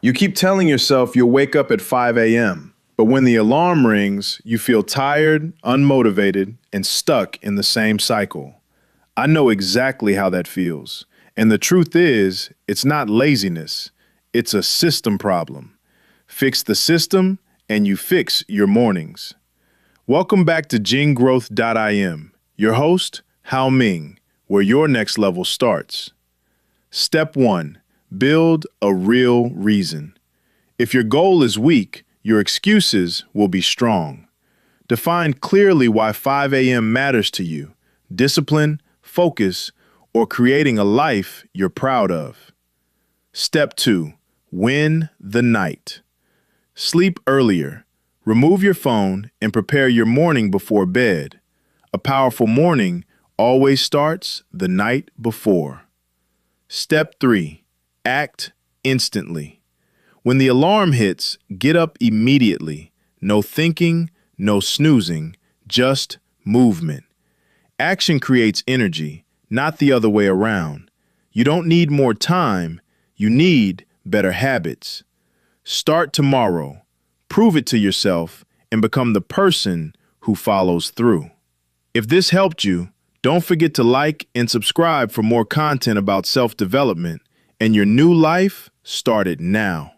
You keep telling yourself you'll wake up at 5 a.m., but when the alarm rings, you feel tired, unmotivated, and stuck in the same cycle. I know exactly how that feels. And the truth is, it's not laziness, it's a system problem. Fix the system, and you fix your mornings. Welcome back to JìngGrowth.im, your host, Haoming, where your next level starts. Step 1. Build a real reason. If your goal is weak, your excuses will be strong. Define clearly why 5 a.m. matters to you: discipline, focus, or creating a life you're proud of. Step 2. Win the night. Sleep earlier. Remove your phone and prepare your morning before bed. A powerful morning always starts the night before. Step 3. Act instantly. When the alarm hits, get up immediately. No thinking, no snoozing, just movement. Action creates energy, not the other way around. You don't need more time, you need better habits. Start tomorrow, prove it to yourself, and become the person who follows through. If this helped you, don't forget to like and subscribe for more content about self-development, and your new life started now.